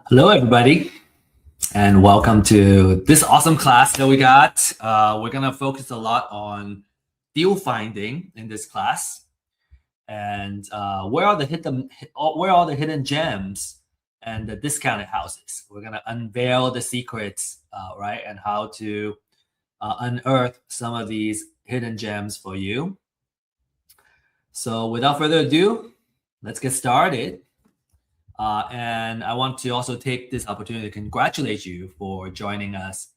Hello, everybody, and welcome to this awesome class that we got. We're going to focus a lot on deal finding in this class, and where are the hidden gems and the discounted houses. We're going to unveil the secrets, right, and how to unearth some of these hidden gems for you. So, without further ado, let's get started. And I want to also take this opportunity to congratulate you for joining us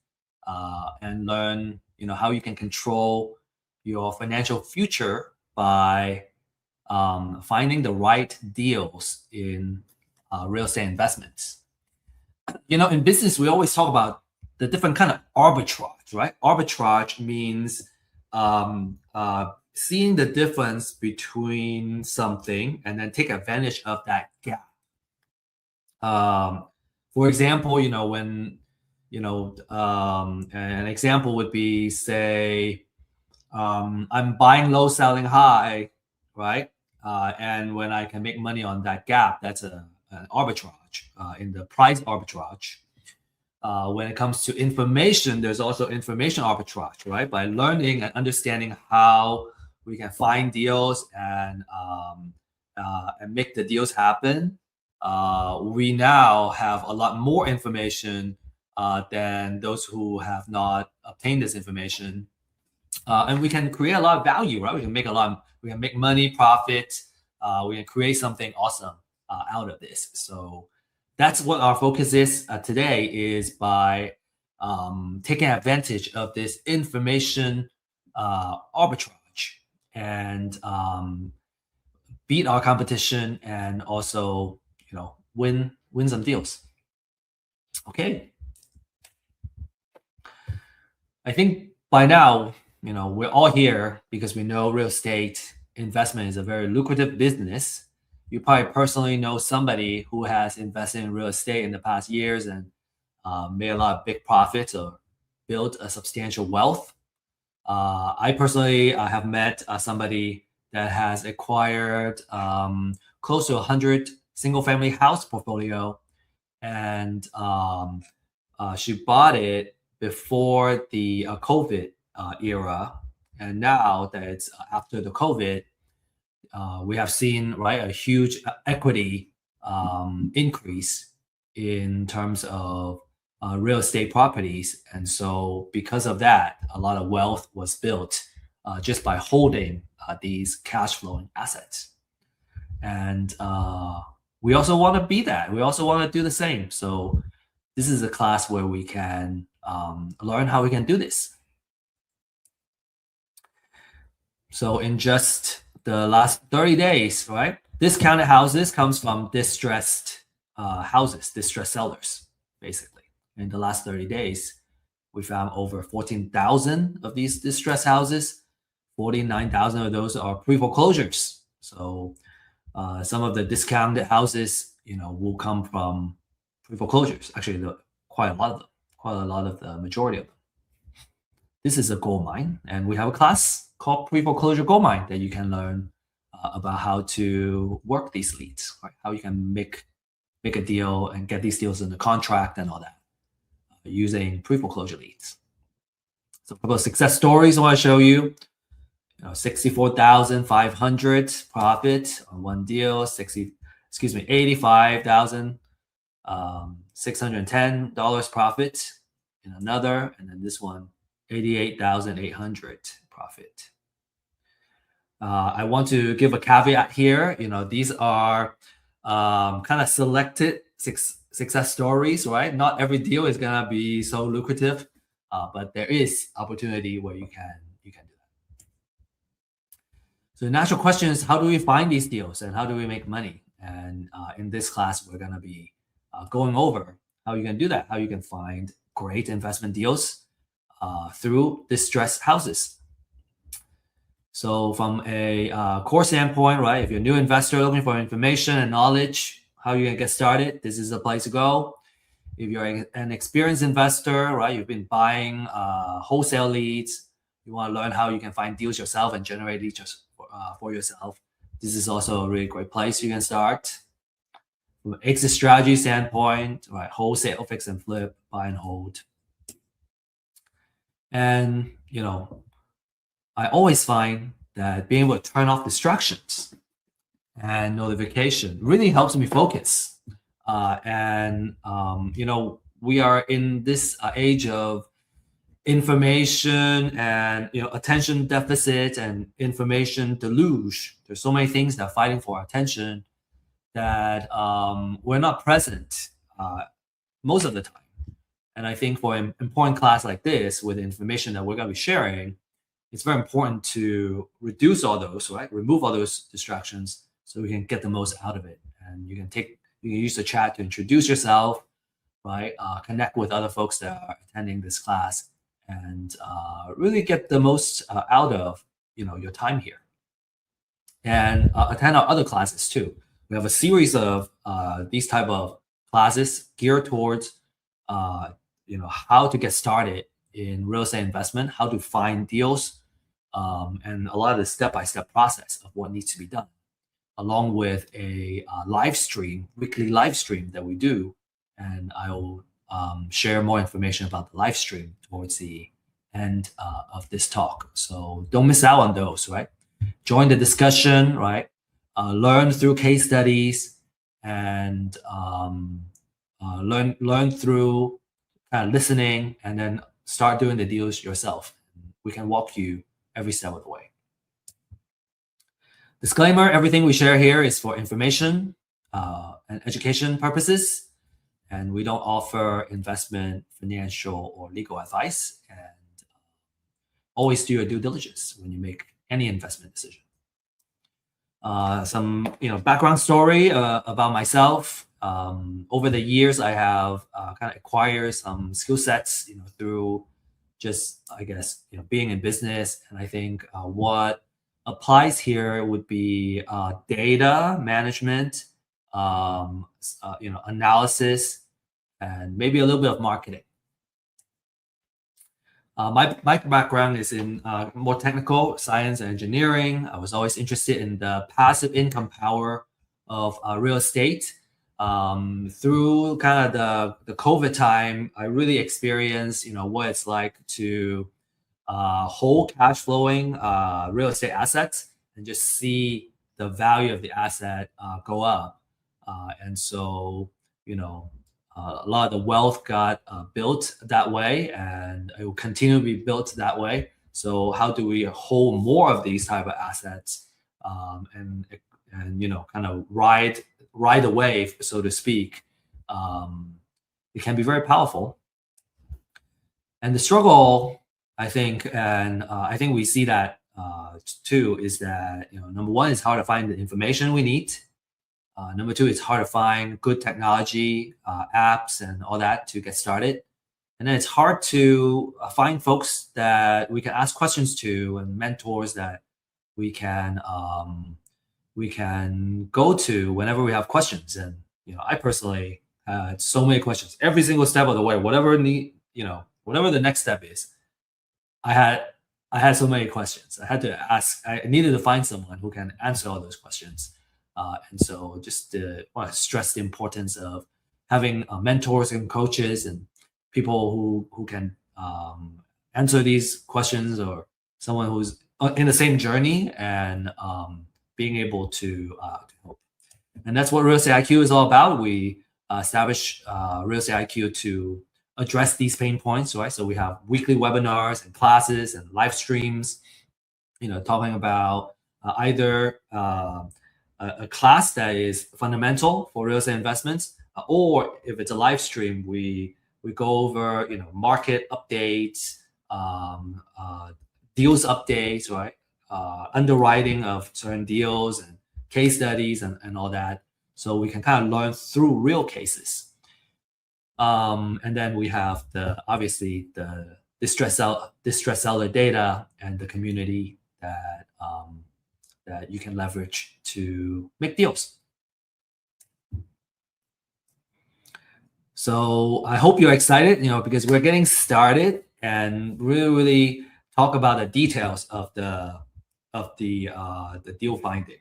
and learn, how you can control your financial future by finding the right deals in real estate investments. In business, we always talk about the different kind of arbitrage, right? Arbitrage means seeing the difference between something and then take advantage of that gap. For example, an example would be, say, I'm buying low, selling high, right? And when I can make money on that gap, that's an arbitrage in the price arbitrage. When it comes to information, there's also information arbitrage, right? By learning and understanding how we can find deals and make the deals happen. We now have a lot more information than those who have not obtained this information, and we can create a lot of value, right? We can make money, profit. We can create something awesome out of this. So that's what our focus is today, is by taking advantage of this information arbitrage and beat our competition and also win some deals. Okay. I think by now, we're all here because we know real estate investment is a very lucrative business. You probably personally know somebody who has invested in real estate in the past years and made a lot of big profits or built a substantial wealth. I personally have met somebody that has acquired close to 100 single-family house portfolio, and she bought it before the COVID era, and now that it's after the COVID, we have seen a huge equity increase in terms of real estate properties, and so because of that, a lot of wealth was built just by holding these cash flowing assets, and we also want to be that. We also want to do the same. So this is a class where we can learn how we can do this. So in just the last 30 days, right? Discounted houses comes from distressed houses, distressed sellers, basically. In the last 30 days, we found over 14,000 of these distressed houses. 49,000 of those are pre-foreclosures. So some of the discounted houses, will come from pre-foreclosures. Actually, quite a lot of the majority of them. This is a gold mine, and we have a class called pre-foreclosure gold mine that you can learn about how to work these leads, right? How you can make a deal and get these deals in the contract and all that using pre-foreclosure leads. So a couple of success stories I want to show you. 64,500 profit on one deal, $85,610 profit in another, and then this one, 88,800 profit. I want to give a caveat here. These are kind of selected success stories, right? Not every deal is gonna be so lucrative, but there is opportunity where you can do that. So the natural question is, how do we find these deals and how do we make money? And in this class, we're gonna be going over how you can do that, how you can find great investment deals through distressed houses. So from a course standpoint, right, if you're a new investor looking for information and knowledge, how you can get started, this is the place to go. If you're an experienced investor, right, you've been buying wholesale leads, you want to learn how you can find deals yourself and generate leads for yourself, this is also a really great place you can start. from an exit strategy standpoint, right? Wholesale, fix and flip, buy and hold. And, I always find that being able to turn off distractions and notification really helps me focus. We are in this age of information and attention deficit and information deluge. There's so many things that are fighting for our attention that we're not present most of the time. And I think for an important class like this, with the information that we're going to be sharing, it's very important to reduce all those, right? Remove all those distractions so we can get the most out of it. And you can use the chat to introduce yourself, right? Connect with other folks that are attending this class, and really get the most out of your time here. And attend our other classes too. We have a series of these type of classes geared towards how to get started in real estate investment, how to find deals, and a lot of the step-by-step process of what needs to be done, along with a weekly live stream that we do. And I will share more information about the live stream towards the end of this talk. So don't miss out on those, right? Join the discussion, right? Learn through case studies, and learn through kind of listening, and then start doing the deals yourself. We can walk you every step of the way. Disclaimer, everything we share here is for information and education purposes, and we don't offer investment, financial, or legal advice. And always do your due diligence when you make any investment decision. Some background story about myself. Over the years, I have kind of acquired some skill sets, through just, I guess, being in business. And I think what applies here would be data management, analysis, and maybe a little bit of marketing. My background is in more technical science and engineering. I was always interested in the passive income power of real estate. Through kind of the COVID time, I really experienced, what it's like to hold cash flowing real estate assets and just see the value of the asset go up. And so, a lot of the wealth got built that way, and it will continue to be built that way. So how do we hold more of these type of assets, and kind of ride the wave, so to speak? It can be very powerful. And the struggle, I think, and I think we see that too, is that number one, it's hard to find the information we need. Number two, it's hard to find good technology, apps, and all that to get started. And then it's hard to find folks that we can ask questions to, and mentors that we can go to whenever we have questions. And I personally had so many questions every single step of the way. Whatever the next step is, I had so many questions. I had to ask. I needed to find someone who can answer all those questions. And so just want to stress the importance of having mentors and coaches and people who can answer these questions, or someone who's in the same journey, and being able to help. And that's what Real Estate IQ is all about. We establish Real Estate IQ to address these pain points, right? So we have weekly webinars and classes and live streams, talking about either a class that is fundamental for real estate investments, or if it's a live stream, we go over market updates, deals updates, right? Underwriting of certain deals and case studies and all that, so we can kind of learn through real cases. And then we have obviously the distress seller data and the community that you can leverage to make deals. So I hope you're excited, because we're getting started and really talk about the details of the deal finding.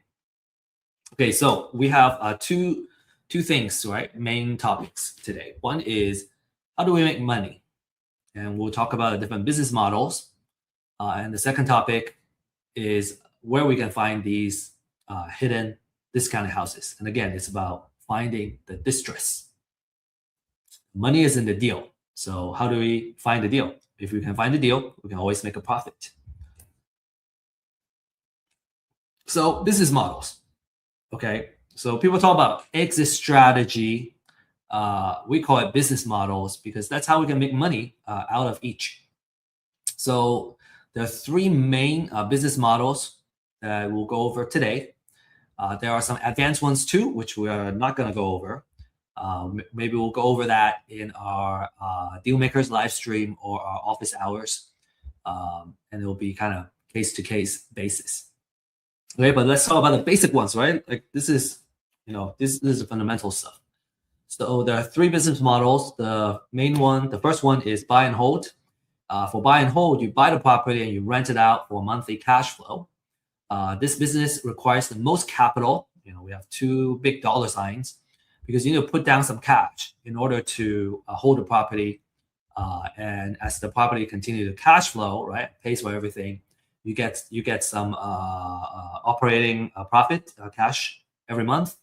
Okay, so we have two two things, right? Main topics today. One is how do we make money? And we'll talk about the different business models. And the second topic is where we can find these hidden discounted houses. And again, it's about finding the distress. Money is in the deal. So how do we find the deal? If we can find the deal, we can always make a profit. So business models. Okay. So people talk about exit strategy. We call it business models because that's how we can make money out of each. So there are three main business models that we'll go over today. There are some advanced ones too, which we are not going to go over. Maybe we'll go over that in our Dealmakers live stream or our office hours. And it will be kind of case-to-case basis. Okay, but let's talk about the basic ones, right? Like this is the fundamental stuff. So there are three business models. The main one, the first one is buy and hold. For buy and hold, you buy the property and you rent it out for monthly cash flow. This business requires the most capital. We have two big dollar signs because you need to put down some cash in order to hold the property. And as the property continues to cash flow, right, pays for everything, you get some operating profit, cash every month.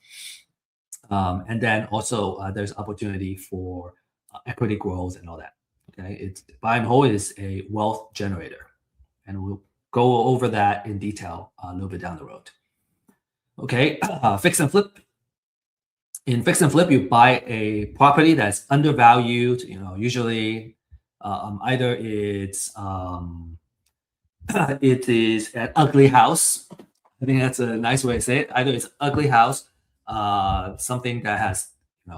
And then also there's opportunity for equity growth and all that. Okay, it's buy and hold is a wealth generator, and we'll go over that in detail a little bit down the road. Okay, fix and flip. In fix and flip, you buy a property that's undervalued. Usually either it's it is an ugly house. I think that's a nice way to say it. Either it's ugly house, something that has a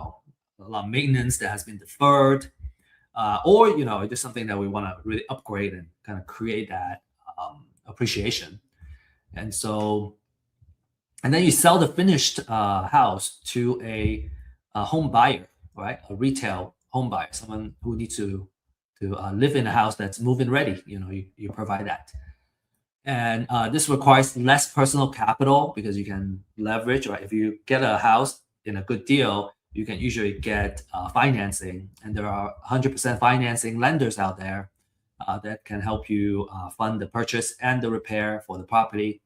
lot of maintenance that has been deferred. Or just something that we want to really upgrade and kind of create that appreciation. And then you sell the finished house to a home buyer, right? A retail home buyer, someone who needs to live in a house that's move-in ready. You provide that. And this requires less personal capital because you can leverage, right? If you get a house in a good deal, you can usually get financing, and there are 100% financing lenders out there that can help you fund the purchase and the repair for the property.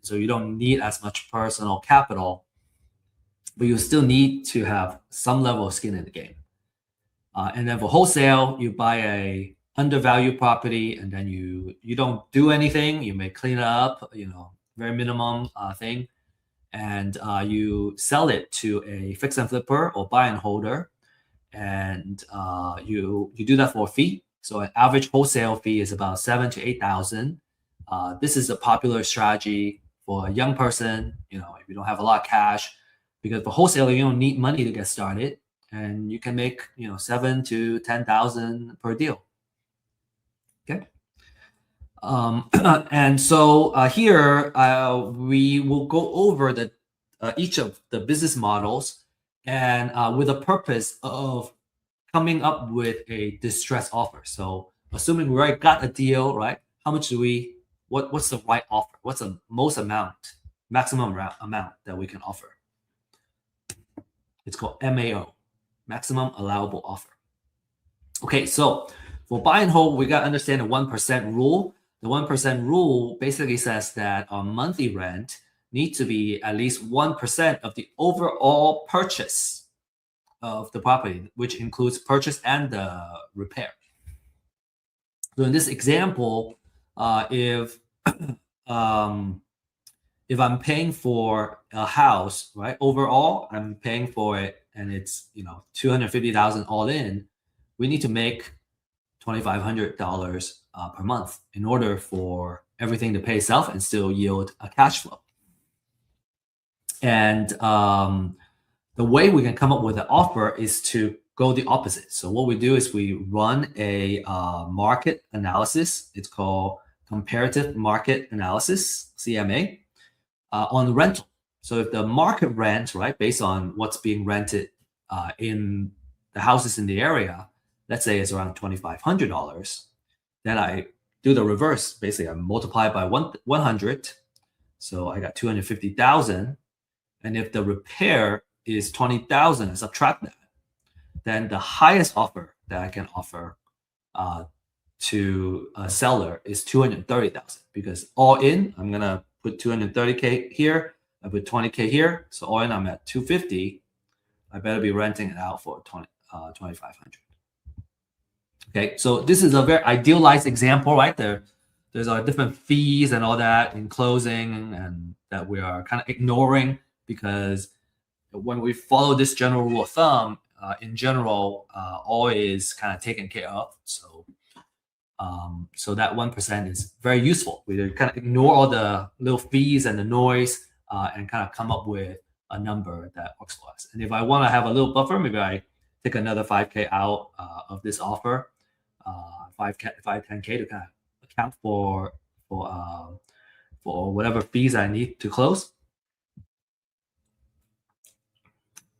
So you don't need as much personal capital, but you still need to have some level of skin in the game. And then for wholesale, you buy a undervalued property, and then you don't do anything. You may clean it up, very minimum thing. And you sell it to a fix and flipper or buy and holder, and you do that for a fee. So an average wholesale fee is about $7,000 to $8,000. This is a popular strategy for a young person. If you don't have a lot of cash, because for wholesaler you don't need money to get started, and you can make $7,000 to $10,000 per deal. Okay. And so here we will go over each of the business models, and with the purpose of coming up with a distress offer. So assuming we already got a deal, right? How much do what's the right offer? What's the maximum amount that we can offer? It's called MAO, maximum allowable offer. Okay, so for buy and hold, we got to understand the 1% rule. The 1% rule basically says that our monthly rent needs to be at least 1% of the overall purchase of the property, which includes purchase and the repair. So in this example, if I'm paying for a house, right, overall, I'm paying for it, and it's $250,000 all in, we need to make $2,500 per month in order for everything to pay itself and still yield a cash flow. And the way we can come up with an offer is to go the opposite. So what we do is we run a market analysis. It's called comparative market analysis, CMA, on rental. So if the market rent, right, based on what's being rented in the houses in the area, let's say it's around $2,500, then I do the reverse. Basically, I multiply by 100. So I got 250,000. And if the repair is 20,000, subtract that, then the highest offer that I can offer to a seller is 230,000, because all in, I'm gonna put 230K here, I put 20K here, so all in I'm at 250. I better be renting it out for 2,500. Okay, so this is a very idealized example, right? There's different fees and all that in closing, and that we are kind of ignoring, because when we follow this general rule of thumb, in general, all is kind of taken care of. So that 1% is very useful. We kind of ignore all the little fees and the noise, and kind of come up with a number that works for us. And if I want to have a little buffer, maybe I take another 5K out of this offer, 10K to kind of account for whatever fees I need to close.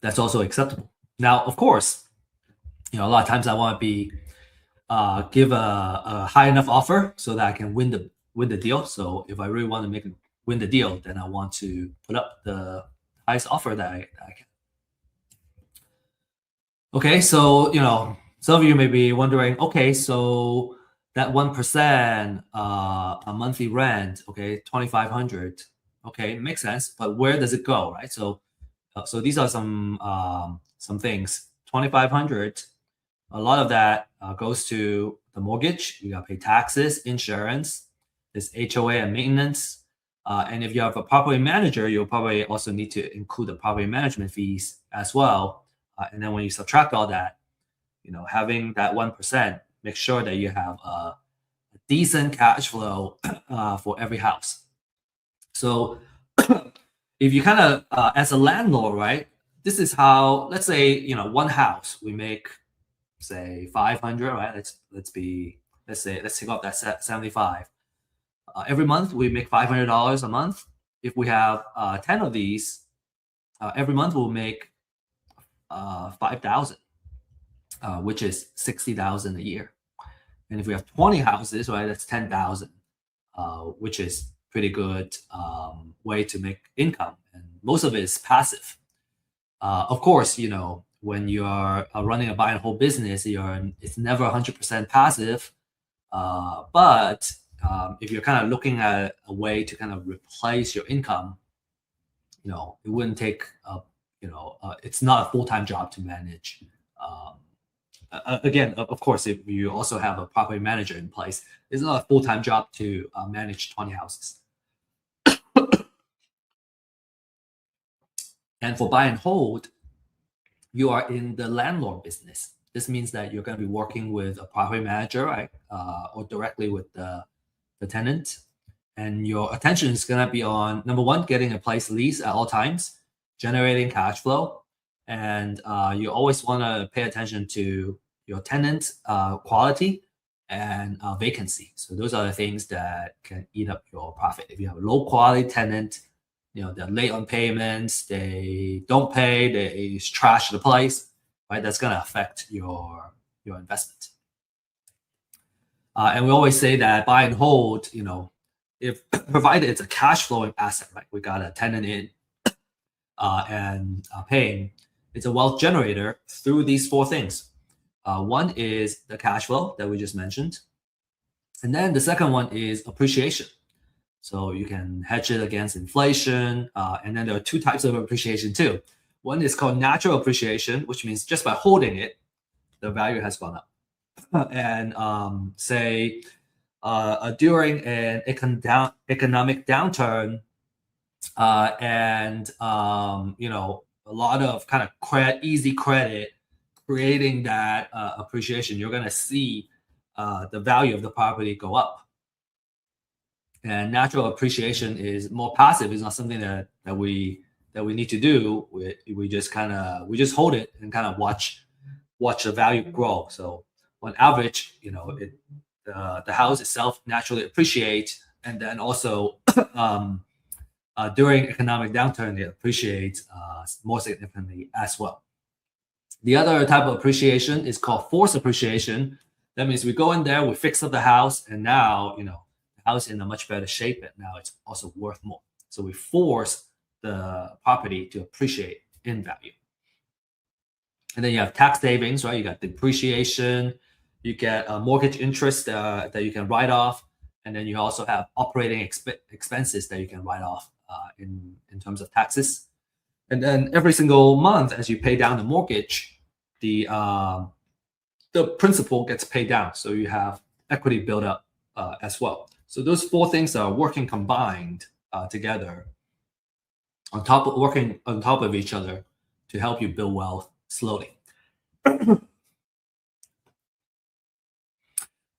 That's also acceptable. Now, of course, a lot of times I want to be give a high enough offer so that I can win the deal. So if I really want to win the deal, then I want to put up the highest offer that I can. Okay, so some of you may be wondering, okay, so that 1%, a monthly rent, okay, 2,500, okay, makes sense, but where does it go, right? So these are some things. 2,500, a lot of that goes to the mortgage. You got to pay taxes, insurance, there's HOA and maintenance. And if you have a property manager, you'll probably also need to include the property management fees as well. And then when you subtract all that, having that 1%, make sure that you have a decent cash flow for every house. So if you kind of, as a landlord, right, this is how, let's say, one house, we make, say 500, right? Let's take off that 75. Every month we make $500 a month. If we have 10 of these, every month we'll make 5,000, which is 60,000 a year. And if we have 20 houses, right, that's 10,000, which is pretty good way to make income. And most of it is passive. Of course, when you are running a buy and hold business, it's never 100% passive. But if you're kind of looking at a way to kind of replace your income, it wouldn't take, it's not a full-time job to manage. Again, of course, if you also have a property manager in place, it's not a full-time job to manage 20 houses. And for buy and hold, you are in the landlord business. This means that you're going to be working with a property manager, right, or directly with the tenant. And your attention is going to be on, number one, getting a place lease at all times, generating cash flow. And you always want to pay attention to your tenant quality and vacancy. So those are the things that can eat up your profit. If you have a low quality tenant, they're late on payments, they don't pay, they trash the place, right? That's going to affect your investment. And we always say that buy and hold, if provided it's a cash flowing asset, right? We got a tenant in and paying, it's a wealth generator through these four things. One is the cash flow that we just mentioned. And then the second one is appreciation. So you can hedge it against inflation. And then there are two types of appreciation too. One is called natural appreciation, which means just by holding it, the value has gone up. And say during an economic downturn, and a lot of kind of easy credit creating that appreciation, you're going to see the value of the property go up. And natural appreciation is more passive. It's not something that we need to do. We just hold it and kind of watch the value grow. So on average, the house itself naturally appreciates, and then also during economic downturn, it appreciates more significantly as well. The other type of appreciation is called forced appreciation. That means we go in there, we fix up the house, and now the house in a much better shape, and now it's also worth more. So we force the property to appreciate in value. And then you have tax savings, right? You got depreciation, you get mortgage interest that you can write off, and then you also have operating expenses that you can write off in terms of taxes. And then every single month, as you pay down the mortgage, the principal gets paid down, so you have equity build up as well. So those four things are working combined together, working on top of each other to help you build wealth slowly.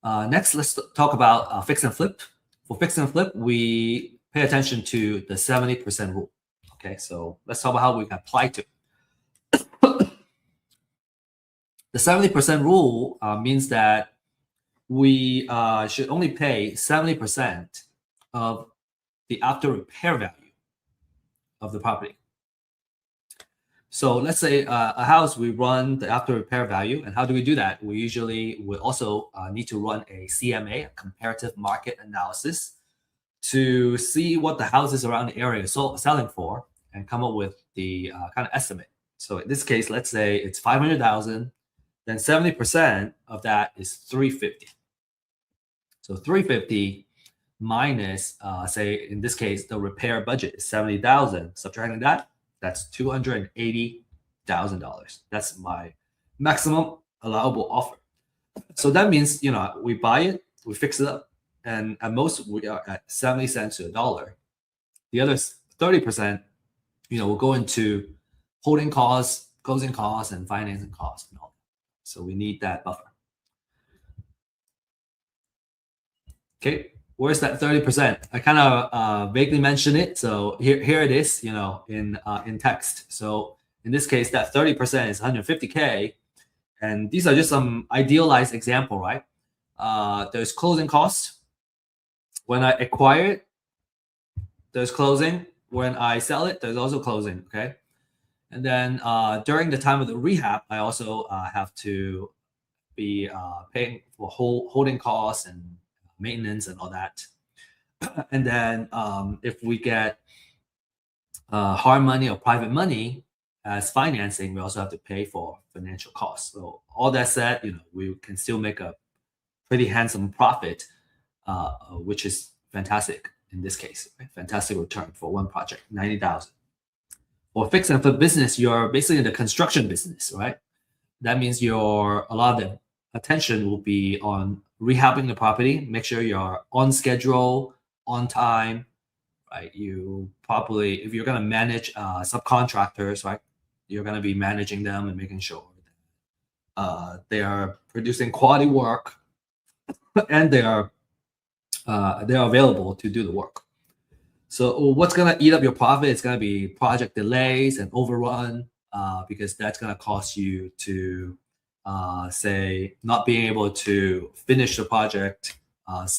Next, let's talk about fix and flip. For fix and flip, we pay attention to the 70% rule. Okay, so let's talk about how we can apply to it. The 70% rule means that we should only pay 70% of the after repair value of the property. So let's say a house, we run the after repair value. And how do we do that? We usually will also need to run a CMA, a comparative market analysis, to see what the houses around the area are selling for and come up with the kind of estimate. So in this case, let's say it's 500,000, then 70% of that is 350. So 350 minus, say in this case, the repair budget is 70,000. Subtracting that, that's $280,000. That's my maximum allowable offer. So that means, we buy it, we fix it up, and at most we are at 70 cents to $1. The other 30%, will go into holding costs, closing costs, and financing costs and all that. So we need that buffer. Okay, where's that 30%? I kind of vaguely mentioned it. So here it is, in text. So in this case, that 30% is 150K. And these are just some idealized example, right? There's closing costs. When I acquire it, there's closing. When I sell it, there's also closing, okay? And then during the time of the rehab, I also have to be paying for holding costs and maintenance and all that. And then if we get hard money or private money as financing, we also have to pay for financial costs. So all that said, we can still make a pretty handsome profit, which is fantastic in this case. Right? Fantastic return for one project, 90,000. For fix and flip business, you're basically in the construction business, right? That means a lot of the attention will be on rehabbing the property, make sure you're on schedule, on time, right? You probably, if you're going to manage subcontractors, right, you're going to be managing them and making sure they are producing quality work and they are available to do the work. So what's going to eat up your profit? It's going to be project delays and overrun because that's going to cost you to say not being able to finish the project and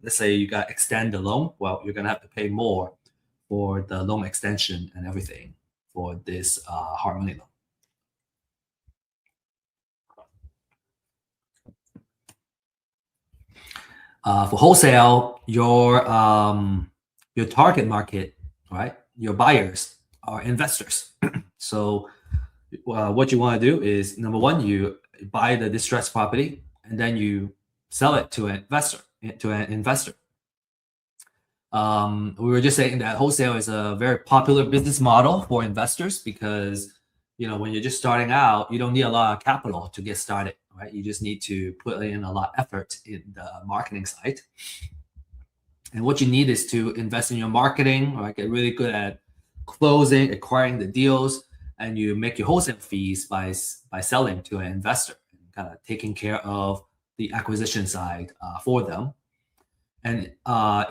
let's say you got extend the loan. Well, you're going to have to pay more for the loan extension and everything for this hard money loan. For wholesale, your target market, right? Your buyers are investors. So what you want to do is, number one, you buy the distressed property and then you sell it to an investor. We were just saying that wholesale is a very popular business model for investors because when you're just starting out, you don't need a lot of capital to get started, right? You just need to put in a lot of effort in the marketing side. And what you need is to invest in your marketing, right? Get really good at closing, acquiring the deals, and you make your wholesale fees by selling to an investor, kind of taking care of the acquisition side for them. And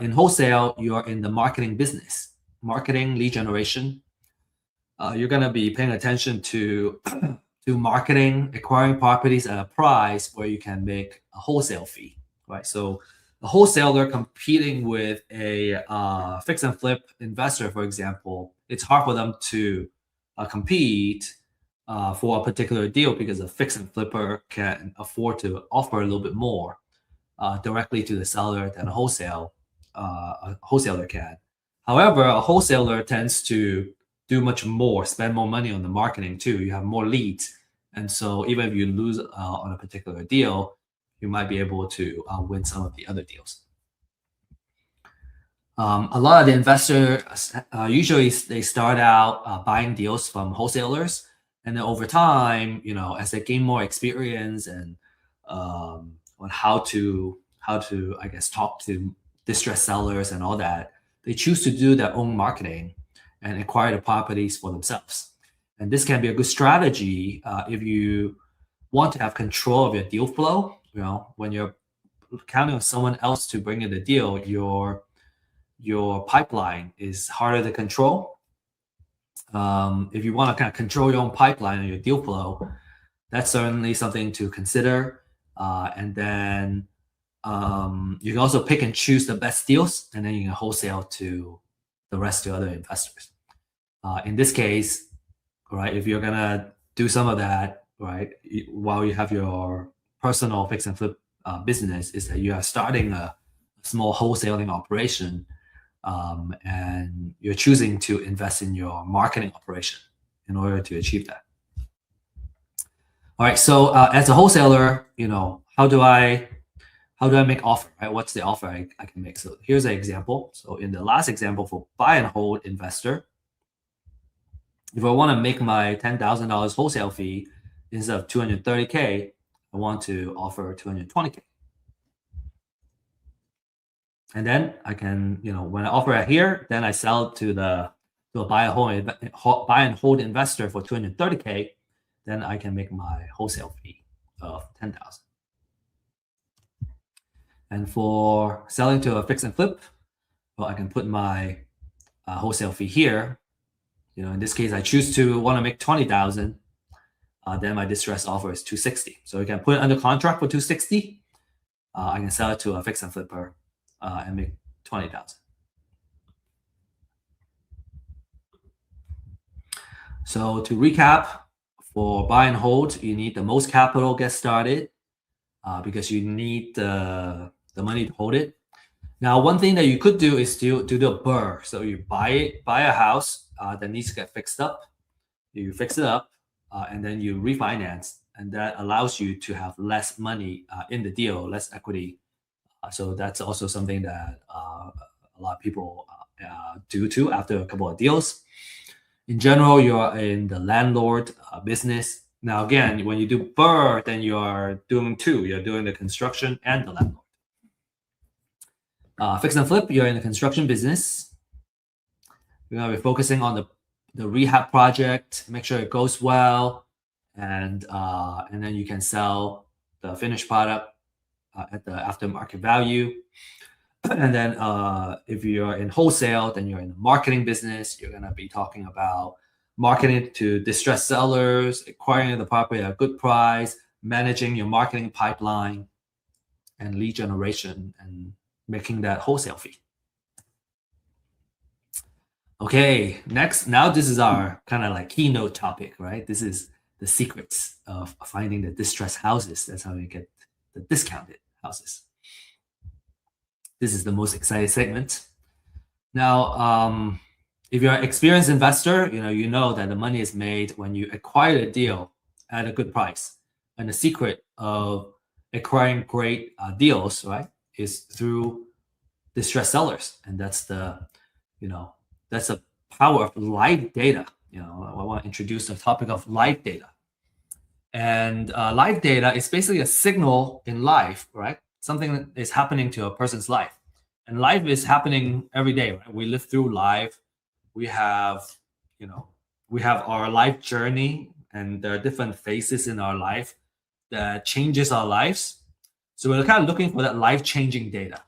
in wholesale, you're in the marketing business, marketing, lead generation. You're going to be paying attention to marketing, acquiring properties at a price where you can make a wholesale fee, right? So a wholesaler competing with a fix and flip investor, for example, it's hard for them to compete for a particular deal because a fix and flipper can afford to offer a little bit more directly to the seller than a wholesaler can. However, a wholesaler tends to do much more, spend more money on the marketing too. You have more leads. And so even if you lose on a particular deal, you might be able to win some of the other deals. A lot of the investors usually they start out buying deals from wholesalers, and then over time, as they gain more experience and on how to I guess talk to distressed sellers and all that, they choose to do their own marketing and acquire the properties for themselves. And this can be a good strategy if you want to have control of your deal flow. When you're counting on someone else to bring in the deal, your pipeline is harder to control. If you want to kind of control your own pipeline and your deal flow, that's certainly something to consider. And then you can also pick and choose the best deals, and then you can wholesale to the rest of the other investors. In this case, right, if you're gonna do some of that, right, while you have your personal fix and flip business, is that you are starting a small wholesaling operation, and you're choosing to invest in your marketing operation in order to achieve that. All right, so as a wholesaler, how do I make offer, right? What's the offer I can make? So here's an example. So in the last example for buy and hold investor, if I want to make my $10,000 wholesale fee instead of $230K, I want to offer $220K. And then I can, when I offer it here, then I sell it to a buy and hold investor for $230K. Then I can make my wholesale fee of $10,000. And for selling to a fix and flip, well, I can put my wholesale fee here. In this case, I choose to want to make $20,000. Then my distress offer is $260. So you can put it under contract for $260. I can sell it to a fix and flipper and make $20,000. So to recap, for buy and hold, you need the most capital to get started because you need the money to hold it. Now, one thing that you could do is to do a BRRRR. So you buy a house that needs to get fixed up. You fix it up, and then you refinance, and that allows you to have less money in the deal, less equity. So that's also something that a lot of people do too after a couple of deals. In general, you're in the landlord business. Now, again, when you do BRRRR, then you are doing two. You're doing the construction and the landlord. Fix and flip, you're in the construction business. You're going to be focusing on the rehab project, make sure it goes well, and then you can sell the finished product at the aftermarket value. And then if you're in wholesale, then you're in the marketing business. You're going to be talking about marketing to distressed sellers, acquiring the property at a good price, managing your marketing pipeline, and lead generation, and making that wholesale fee. Okay, next, now this is our kind of like keynote topic, right? This is the secrets of finding the distressed houses. That's how you get the discounted houses. This is the most exciting segment. Now, if you're an experienced investor, you know that the money is made when you acquire a deal at a good price. And the secret of acquiring great deals, right, is through distressed sellers. And that's the power of live data. I want to introduce the topic of live data. And live data is basically a signal in life, right? Something that is happening to a person's life. And life is happening every day, right? We live through life. We have our life journey, and there are different phases in our life that changes our lives. So we're kind of looking for that life-changing data,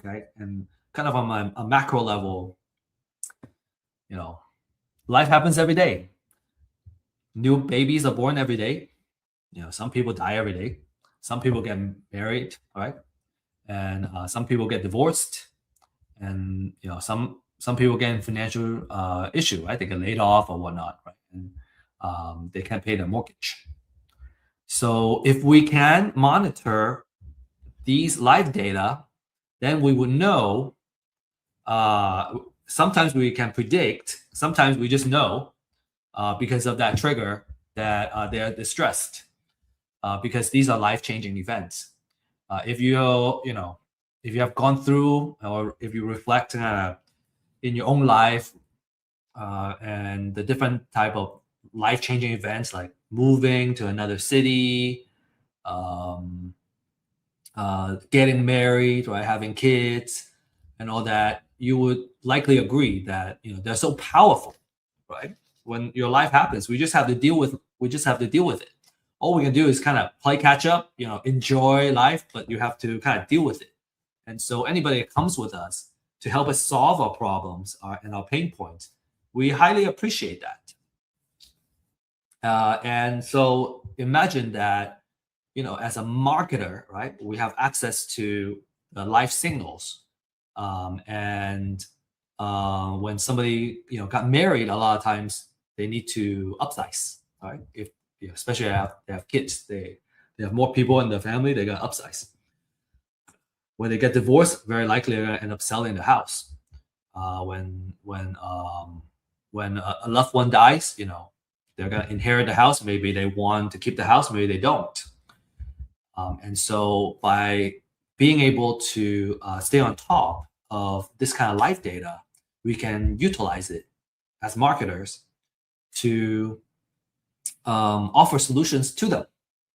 okay? And kind of on a macro level, life happens every day. New babies are born every day. Some people die every day. Some people get married, right? And some people get divorced, and some people get in financial issue, right? They get laid off or whatnot, right? And they can't pay their mortgage. So if we can monitor these live data, then we would know sometimes we can predict, sometimes we just know because of that trigger that they're distressed because these are life-changing events. If if you have gone through, or if you reflect in your own life and the different type of life-changing events like moving to another city, um, getting married, right, having kids, and all that, you would likely agree that they're so powerful, right? When your life happens, we just have to deal with it. All we can do is kind of play catch up, enjoy life, but you have to kind of deal with it. And so anybody that comes with us to help us solve our problems and our pain points, we highly appreciate that. And so imagine that, as a marketer, right, we have access to the life signals. And when somebody, got married, a lot of times they need to upsize, right? If especially if they have kids, they have more people in the family, they got to upsize. When they get divorced, very likely they're going to end up selling the house. When a loved one dies, they're going to inherit the house. Maybe they want to keep the house, maybe they don't. And so by being able to stay on top of this kind of life data, we can utilize it as marketers to offer solutions to them.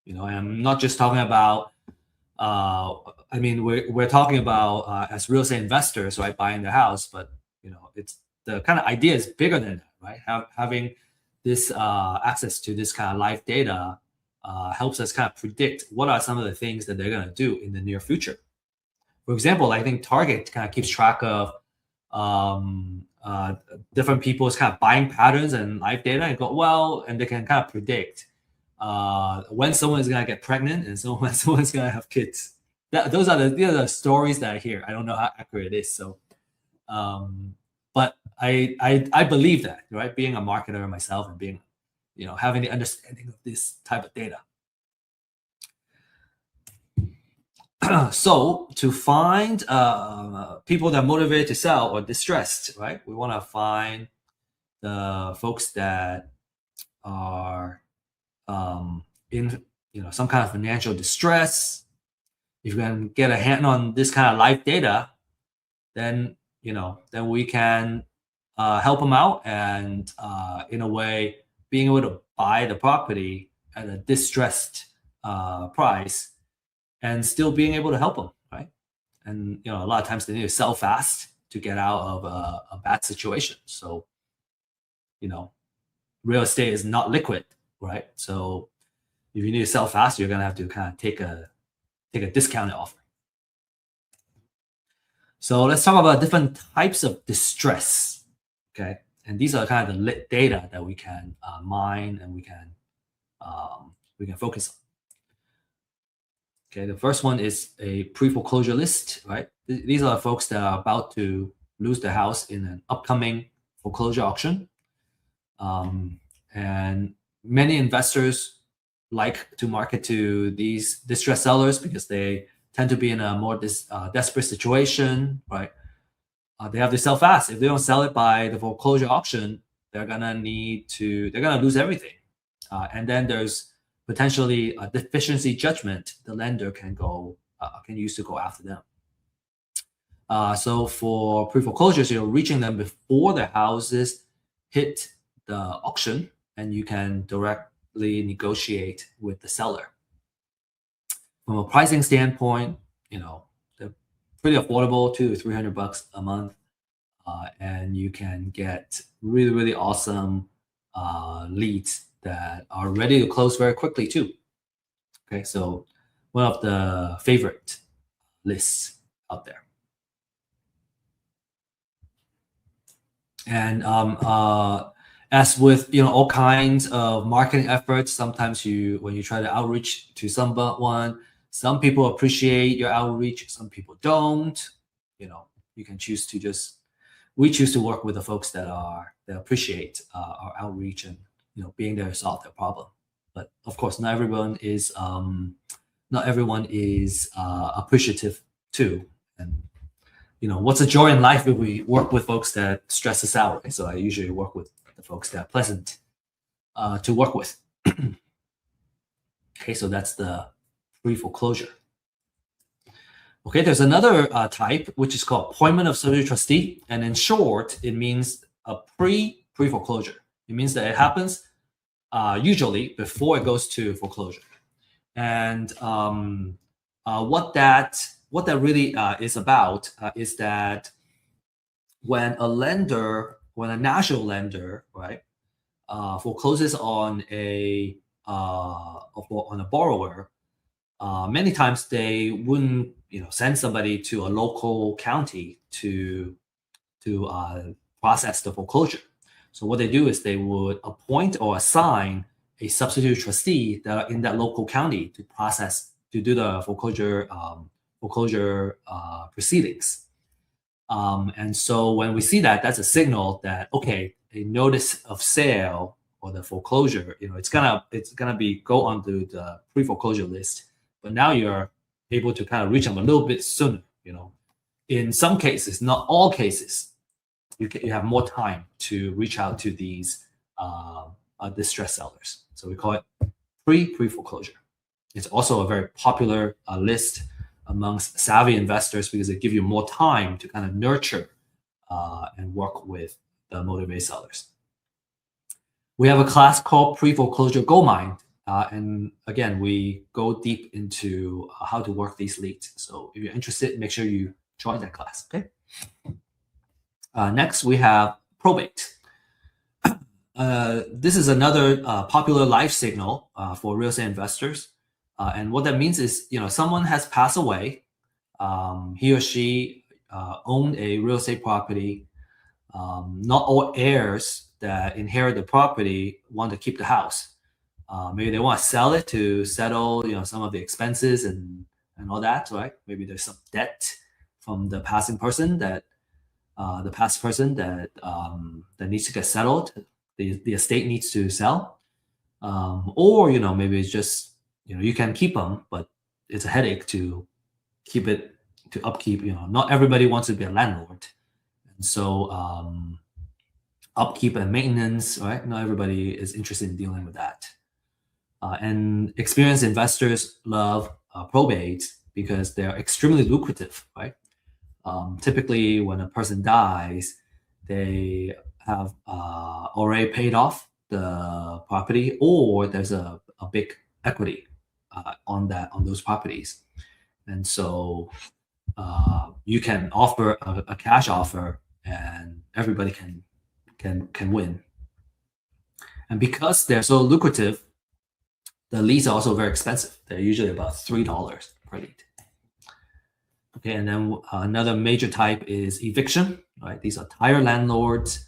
And I'm not just talking about, we're talking about as real estate investors, right, buying the house, but it's the kind of idea is bigger than that, right? Having this access to this kind of life data helps us kind of predict what are some of the things that they're going to do in the near future. For example, I think Target kind of keeps track of different people's kind of buying patterns and life data, and they can kind of predict when someone is going to get pregnant and when someone's going to have kids. Those are the stories that I hear. I don't know how accurate it is. So, but I believe that, right? Being a marketer myself and being, having the understanding of this type of data. So to find people that are motivated to sell or distressed, right? We want to find the folks that are in some kind of financial distress. If you can get a hand on this kind of life data, then then we can help them out, and in a way, being able to buy the property at a distressed price, and still being able to help them, right? And a lot of times they need to sell fast to get out of a bad situation. So real estate is not liquid, right? So if you need to sell fast, you're gonna have to kind of take a discounted offer. So let's talk about different types of distress, okay? And these are kind of the data that we can mine and we can focus on. Okay, the first one is a pre-foreclosure list, right? These are folks that are about to lose their house in an upcoming foreclosure auction. And many investors like to market to these distressed sellers because they tend to be in a more desperate situation, right? They have to sell fast. If they don't sell it by the foreclosure auction, they're gonna lose everything. And then there's potentially a deficiency judgment the lender can use to go after them. So for pre-foreclosures, you're reaching them before the houses hit the auction, and you can directly negotiate with the seller. From a pricing standpoint, they're pretty affordable, $200 to $300 a month, and you can get really, really awesome leads that are ready to close very quickly too. Okay, so one of the favorite lists out there. And as with all kinds of marketing efforts, sometimes when you try to outreach to someone, some people appreciate your outreach, some people don't. You can choose to we choose to work with the folks that appreciate our outreach and being there to solve their problem. But of course, not everyone is appreciative too. And what's a joy in life if we work with folks that stress us out, right? So I usually work with the folks that are pleasant to work with. Okay, so that's the pre-foreclosure. Okay, there's another type, which is called appointment of substitute trustee. And in short, it means a pre-foreclosure. It means that it happens usually before it goes to foreclosure. And what that really is about is that when a national lender, right, forecloses on a borrower, many times they wouldn't send somebody to a local county to process the foreclosure. So what they do is they would appoint or assign a substitute trustee that are in that local county to do the foreclosure proceedings. And so when we see that, that's a signal that, okay, a notice of sale or the foreclosure, it's gonna go onto the pre-foreclosure list. But now you're able to kind of reach them a little bit sooner. In some cases, not all cases, you have more time to reach out to these distressed sellers. So we call it pre-foreclosure. It's also a very popular list amongst savvy investors because it gives you more time to kind of nurture and work with the motivated sellers. We have a class called pre-foreclosure goldmine. And again, we go deep into how to work these leads. So if you're interested, make sure you join that class, okay? Next, we have probate. This is another popular life signal for real estate investors. And what that means is, someone has passed away. He or she owned a real estate property. Not all heirs that inherit the property want to keep the house. Maybe they want to sell it to settle, some of the expenses and all that, right? Maybe there's some debt from the passing person that that needs to get settled. The estate needs to sell, or maybe it's just you can keep them, but it's a headache to keep it to upkeep. Not everybody wants to be a landlord, and so upkeep and maintenance, right? Not everybody is interested in dealing with that. And experienced investors love probate because they're extremely lucrative, right? Typically, when a person dies, they have already paid off the property, or there's a big equity on those properties, and so you can offer a cash offer, and everybody can win. And because they're so lucrative, the leads are also very expensive. They're usually about $3 per lead. Okay, and then another major type is eviction, right? These are tire landlords.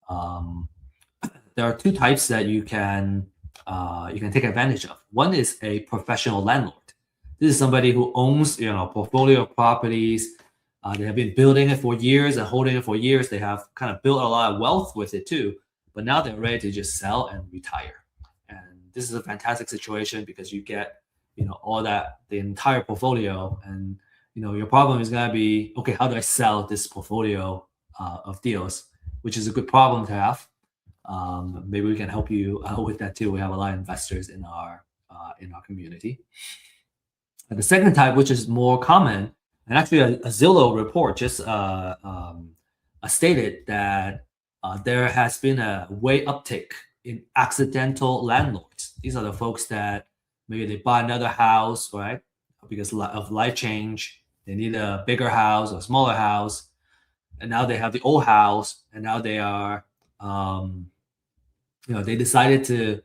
There are two types that you can take advantage of. One is a professional landlord. This is somebody who owns a portfolio of properties. They have been building it for years and holding it for years. They have kind of built a lot of wealth with it too, but now they're ready to just sell and retire. And this is a fantastic situation because you get all that, the entire portfolio, and your problem is going to be, okay, how do I sell this portfolio of deals, which is a good problem to have. Maybe we can help you with that too. We have a lot of investors in our community. And the second type, which is more common, and actually a Zillow report just stated that there has been a way uptick in accidental landlords. These are the folks that maybe they buy another house, right? Because of life change, they need a bigger house or smaller house, and now they have the old house, and now they are, they decided to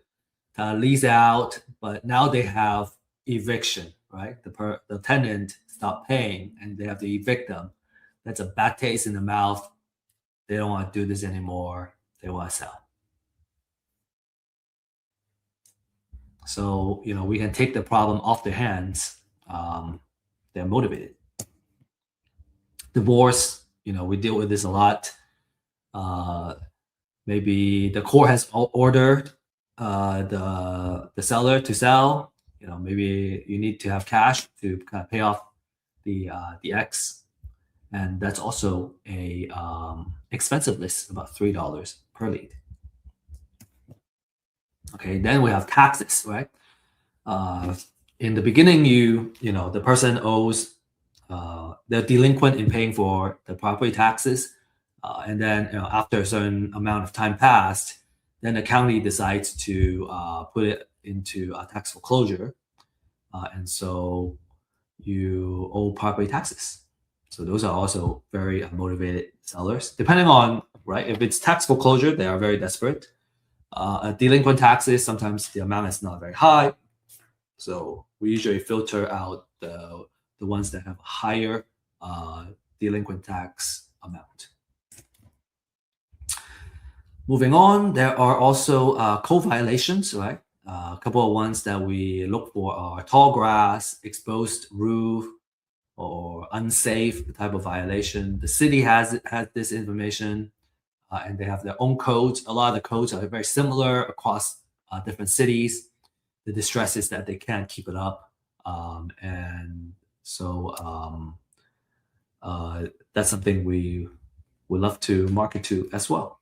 lease out, but now they have eviction, right? The tenant stopped paying, and they have to evict them. That's a bad taste in the mouth. They don't want to do this anymore. They want to sell. So we can take the problem off their hands. They're motivated. Divorce, we deal with this a lot. Maybe the court has ordered the seller to sell. Maybe you need to have cash to kind of pay off the ex. And that's also a expensive list, about $3 per lead. Okay, then we have taxes, right? In the beginning, the person owes, they're delinquent in paying for the property taxes, and then after a certain amount of time passed, then the county decides to put it into a tax foreclosure, and so you owe property taxes. So those are also very motivated sellers. Depending on, right, if it's tax foreclosure, they are very desperate. Delinquent taxes, sometimes the amount is not very high. So we usually filter out the ones that have a higher delinquent tax amount. Moving on, there are also code violations, right? A couple of ones that we look for are tall grass, exposed roof, or unsafe type of violation. The city has this information, and they have their own codes. A lot of the codes are very similar across different cities. The distress is that they can't keep it up, and so that's something we would love to market to as well.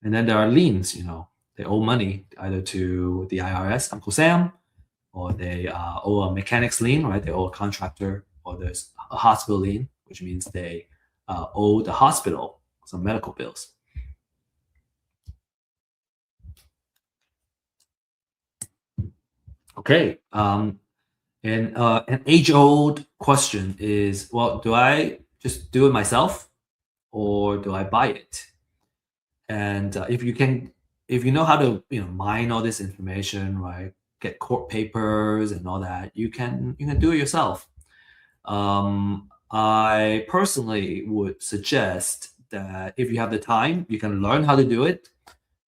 And then there are liens. They owe money either to the IRS, Uncle Sam, or they owe a mechanic's lien, right? They owe a contractor, or there's a hospital lien, which means they owe the hospital some medical bills. Okay. And an age-old question is, well, do I just do it myself, or do I buy it? And if you know how to mine all this information, right? Get court papers and all that, you can do it yourself. I personally would suggest that if you have the time, you can learn how to do it.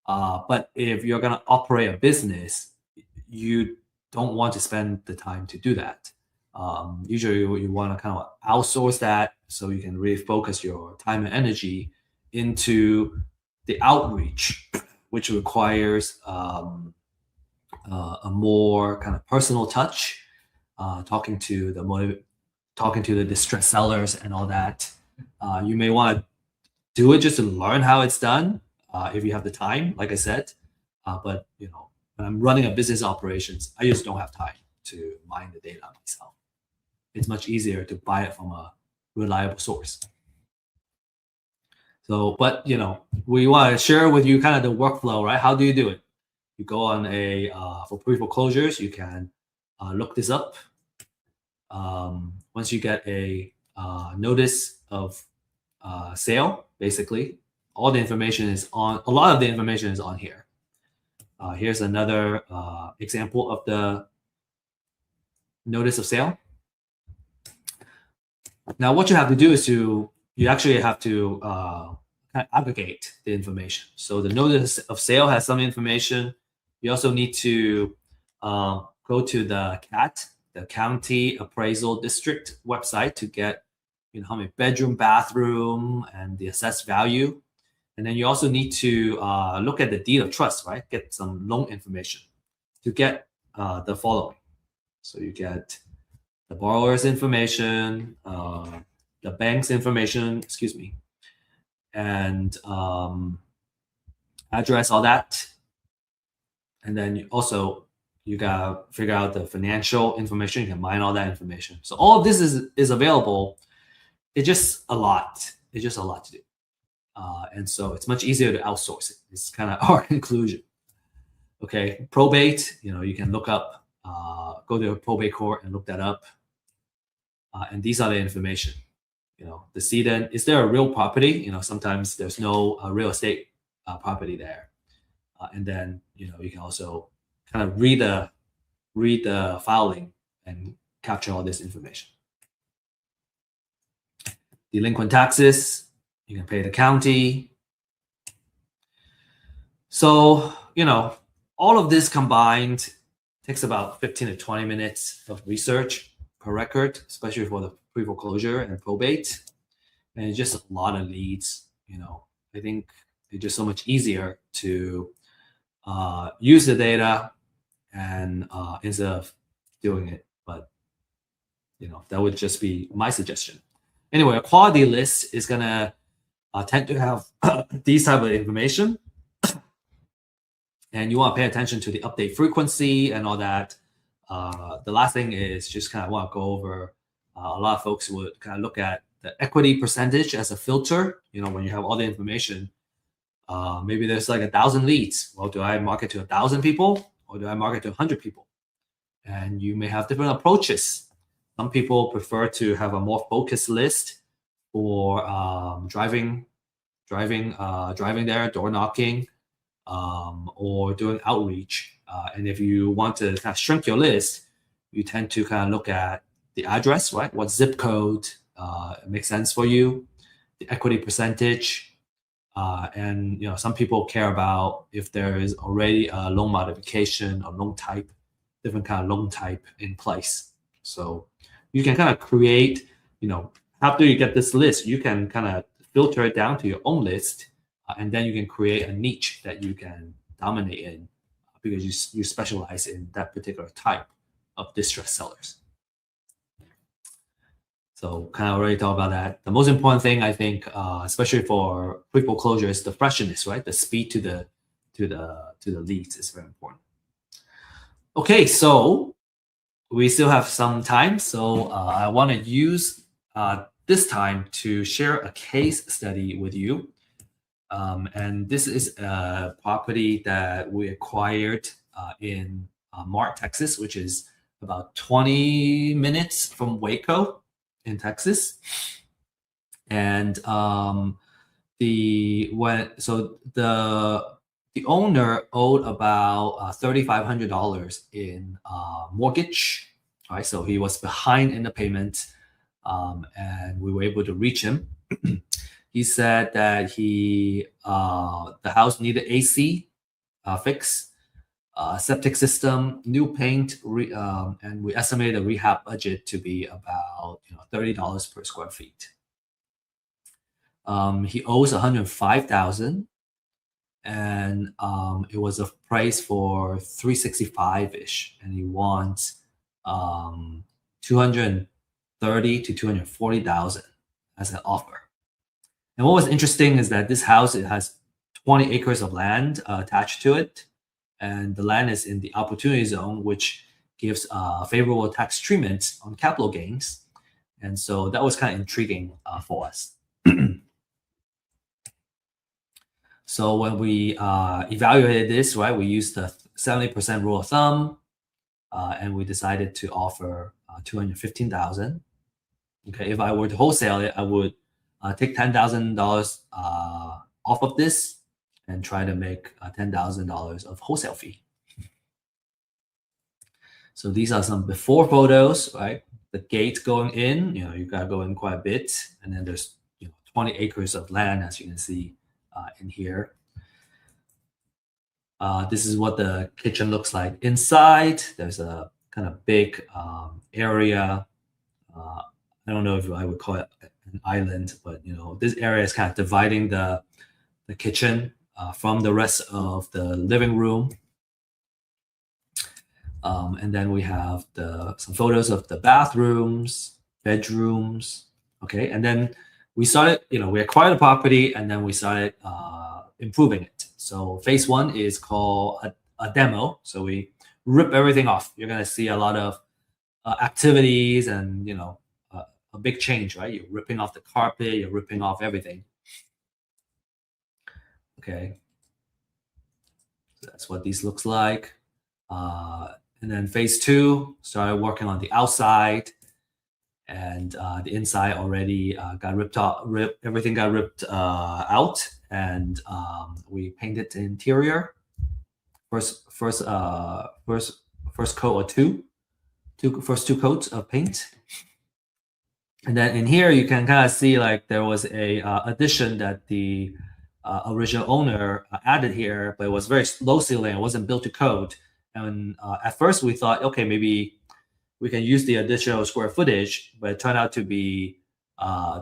But if you're going to operate a business, you don't want to spend the time to do that. Usually you want to kind of outsource that so you can really focus your time and energy into the outreach, which requires a more kind of personal touch, talking to the distressed sellers and all that. You may want to do it just to learn how it's done, if you have the time, like I said. But when I'm running a business operations, I just don't have time to mine the data myself. It's much easier to buy it from a reliable source. So, but we want to share with you kind of the workflow, right? How do you do it? You go on for pre-foreclosures, you can look this up. Once you get a notice of sale, basically, all the information is on. A lot of the information is on here. Here's another example of the notice of sale. Now, what you have to do is you actually have to kind of aggregate the information. So the notice of sale has some information. You also need to go to the CAT, the County Appraisal District website, to get how many bedroom, bathroom, and the assessed value. And then you also need to look at the deed of trust, right? Get some loan information to get the following. So you get the borrower's information, the bank's information, and address, all that. And then you gotta figure out the financial information. You can mine all that information. So all of this is available. It's just a lot. It's just a lot to do. And so it's much easier to outsource it. It's kind of our conclusion. Okay, probate, you can look up, go to a probate court and look that up. And these are the information. The decedent, is there a real property? Sometimes there's no real estate property there. And then, you can also kind of read the filing and capture all this information. Delinquent taxes, you can pay the county. So, all of this combined takes about 15 to 20 minutes of research per record, especially for the pre-foreclosure and probate. And it's just a lot of leads. I think it's just so much easier to use the data and instead of doing it. But that would just be my suggestion. Anyway, a quality list is gonna tend to have these type of information, and you want to pay attention to the update frequency and all that. The last thing is just kind of want to go over. A lot of folks would kind of look at the equity percentage as a filter. When you have all the information, maybe there's like 1,000 leads. Well, do I market to 1,000 people or do I market to 100 people? And you may have different approaches. Some people prefer to have a more focused list for driving there, door knocking, or doing outreach. And if you want to kind of shrink your list, you tend to kind of look at the address, right? What zip code makes sense for you, the equity percentage, and some people care about if there is already a loan modification or loan type, different kind of loan type in place. So you can kind of create, after you get this list, you can kind of filter it down to your own list, and then you can create a niche that you can dominate in because you specialize in that particular type of distressed sellers. So kind of already talked about that. The most important thing, I think, especially for quick foreclosure, is the freshness, right? The speed to the leads is very important. Okay, so we still have some time, so I want to use this time to share a case study with you. And this is a property that we acquired in Mart, Texas, which is about 20 minutes from Waco in Texas. And the owner owed about $3,500 in mortgage. Right, so he was behind in the payment, and we were able to reach him. He said that the house needed AC fix, septic system, new paint, and we estimated the rehab budget to be about $30 per square feet. He owes $105,000, and it was a price for $365-ish, and he wants $230,000 to $240,000 as an offer. And what was interesting is that this house, it has 20 acres of land attached to it, and the land is in the opportunity zone, which gives favorable tax treatment on capital gains. And so that was kind of intriguing for us. So when we evaluated this, right, we used the 70% rule of thumb, and we decided to offer $215,000. Okay, if I were to wholesale it, I would take $10,000 off of this and try to make $10,000 of wholesale fee. So these are some before photos, right? The gate going in, you gotta go in quite a bit, and then there's 20 acres of land, as you can see in here. This is what the kitchen looks like inside. There's a kind of big area. I don't know if I would call it an island, but this area is kind of dividing the kitchen from the rest of the living room. And then we have some photos of the bathrooms, bedrooms. Okay, and then we started, we acquired the property, and then we started improving it. So phase one is called a demo. So we rip everything off. You're gonna see a lot of activities and a big change, right? You're ripping off the carpet, you're ripping off everything. Okay, so that's what these looks like. And then phase two, started working on the outside, and the inside already got ripped off. Everything got ripped out, and we painted the interior. First coat or first two coats of paint. And then in here, you can kind of see like there was a addition that the original owner added here, but it was very low ceiling. It wasn't built to code. And at first we thought, okay, maybe we can use the additional square footage, but it turned out to be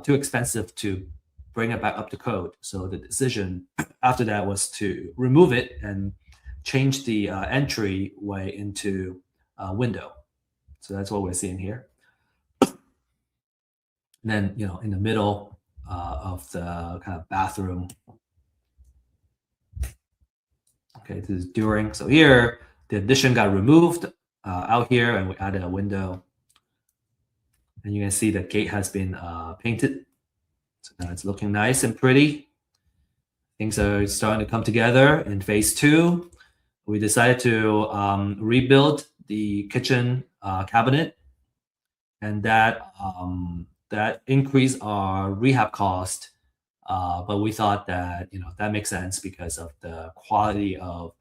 too expensive to bring it back up to code. So the decision after that was to remove it and change the entryway into a window. So that's what we're seeing here. And then, in the middle of the kind of bathroom. Okay, this is during. So here, the addition got removed out here, and we added a window. And you can see the gate has been painted. So now it's looking nice and pretty. Things are starting to come together in phase 2. We decided to rebuild the kitchen cabinet, and that increased our rehab cost. But we thought that that makes sense because of the quality of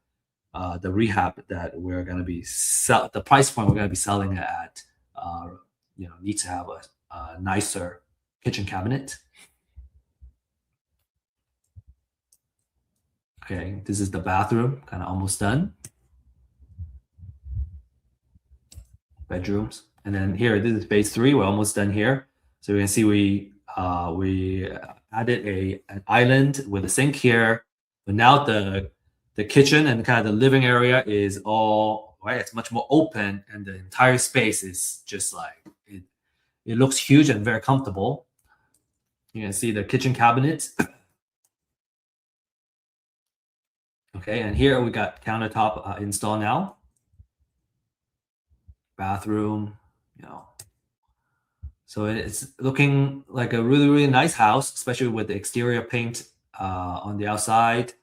the rehab that we're going to be the price point we're going to be selling it at. Needs to have a nicer kitchen cabinet. Okay, this is the bathroom, kind of almost done. Bedrooms, and then here, this is phase 3. We're almost done here. So you can see we added an island with a sink here, but now the kitchen and kind of the living area is all right. It's much more open, and the entire space is just like it looks huge and very comfortable. You can see the kitchen cabinet. Okay, and here we got countertop installed now. Bathroom, so it's looking like a really, really nice house, especially with the exterior paint on the outside.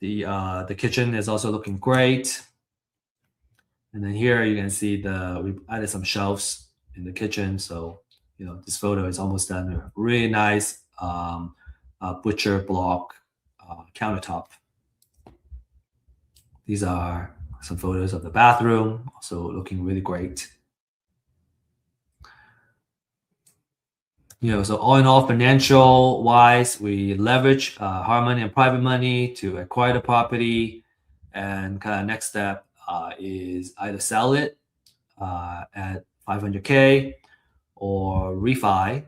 The kitchen is also looking great. And then here you can see we added some shelves in the kitchen. So, this photo is almost done. A really nice butcher block countertop. These are some photos of the bathroom, also looking really great. So all in all, financial wise, we leverage hard money and private money to acquire the property, and kind of next step is either sell it at 500K or refi.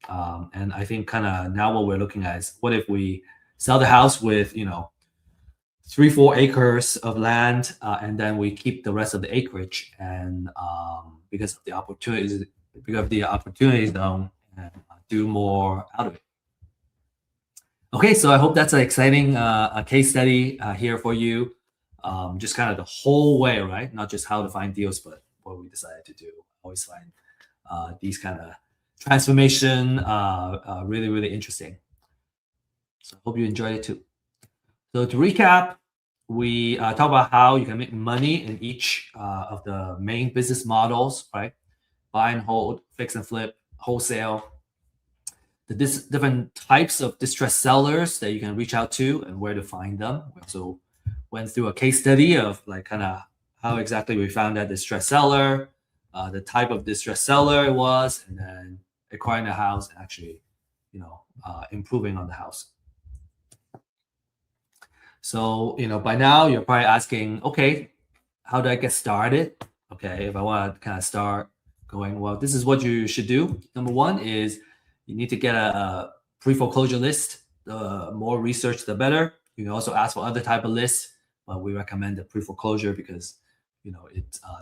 And I think kind of now what we're looking at is, what if we sell the house with 3-4 acres of land, and then we keep the rest of the acreage, and because of the opportunities zone, and do more out of it. Okay, so I hope that's an exciting case study here for you. Just kind of the whole way, right? Not just how to find deals, but what we decided to do. Always find these kind of transformation really, really interesting. So I hope you enjoyed it too. So to recap, we talk about how you can make money in each of the main business models, right? Buy and hold, fix and flip, wholesale. The different types of distressed sellers that you can reach out to and where to find them. We also went through a case study of like kind of how exactly we found that distressed seller, the type of distressed seller it was, and then acquiring the house and actually, improving on the house. So, by now you're probably asking, okay, how do I get started? Okay, if I want to kind of start going, well, this is what you should do. Number one is you need to get a pre-foreclosure list. The more research, the better. You can also ask for other type of lists, but we recommend the pre-foreclosure because,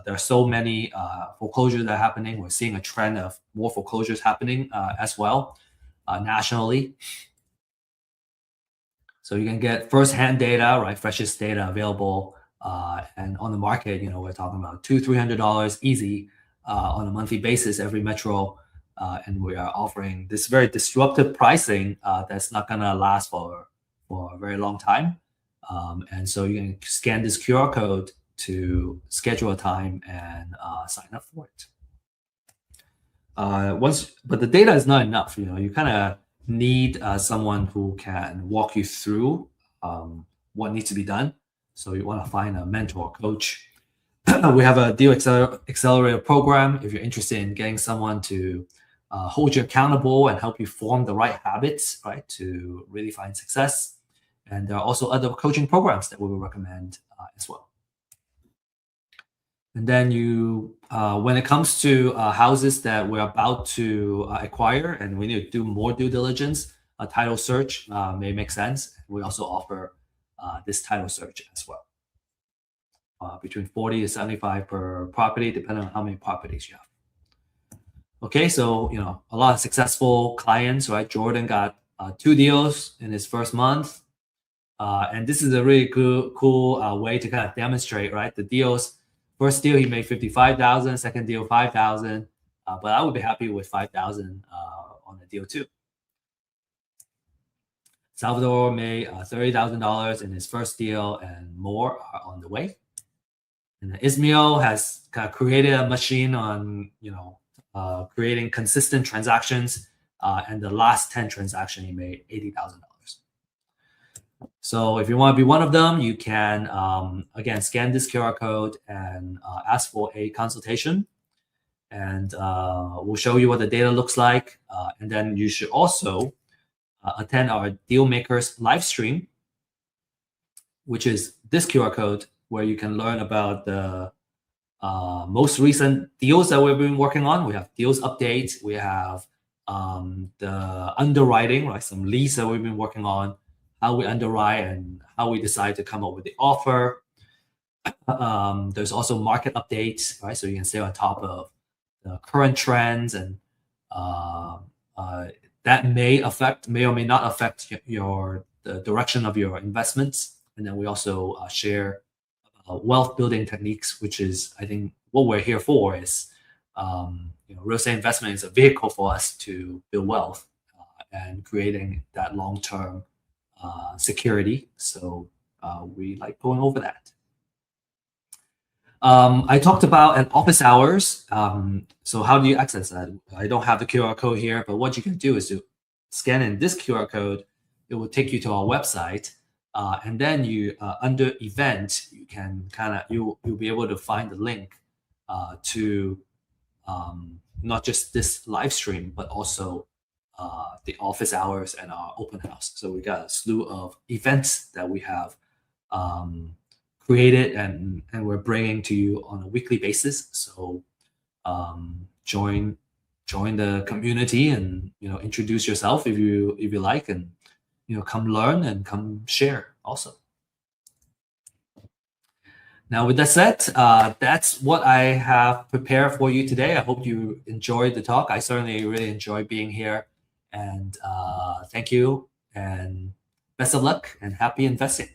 there are so many foreclosures that are happening. We're seeing a trend of more foreclosures happening as well nationally. So you can get first-hand data, right? Freshest data available, and on the market, we're talking about $200-$300 easy on a monthly basis every metro, and we are offering this very disruptive pricing that's not gonna last for a very long time. And so you can scan this QR code to schedule a time and sign up for it. But the data is not enough. You kind of need someone who can walk you through what needs to be done. So you want to find a mentor, coach. We have a deal accelerator program. If you're interested in getting someone to hold you accountable and help you form the right habits, right, to really find success. And there are also other coaching programs that we will recommend as well. And then when it comes to houses that we're about to acquire and we need to do more due diligence, a title search may make sense. We also offer this title search as well. Between 40 to 75 per property, depending on how many properties you have. Okay, so a lot of successful clients, right? Jordan got 2 deals in his first month, and this is a really cool way to kind of demonstrate, right? The deals. First deal he made 55,000, second deal 5,000, but I would be happy with 5,000 on the deal too. Salvador made $30,000 in his first deal, and more are on the way. And Ismail has kind of created a machine on creating consistent transactions, and the last 10 transactions he made $80,000. So if you want to be one of them, you can again scan this QR code and ask for a consultation, and we'll show you what the data looks like. And then you should also attend our Deal Makers live stream, which is this QR code, where you can learn about the most recent deals that we've been working on. We have deals updates. We have the underwriting, right? Some leads that we've been working on, how we underwrite and how we decide to come up with the offer. There's also market updates, right? So you can stay on top of the current trends, and that may or may not affect the direction of your investments. And then we also share wealth building techniques, which is, I think, what we're here for. Is real estate investment is a vehicle for us to build wealth and creating that long-term security. So we like going over that. I talked about an office hours. So how do you access that? I don't have the QR code here, but what you can do is to scan in this QR code. It will take you to our website, and then you under event, you can you'll be able to find the link to not just this live stream, but also the office hours and our open house. So we got a slew of events that we have created and we're bringing to you on a weekly basis. So join the community and introduce yourself if you like, and come learn and come share also. Now, with that said, that's what I have prepared for you today. I hope you enjoyed the talk. I certainly really enjoyed being here, and thank you, and best of luck, and happy investing.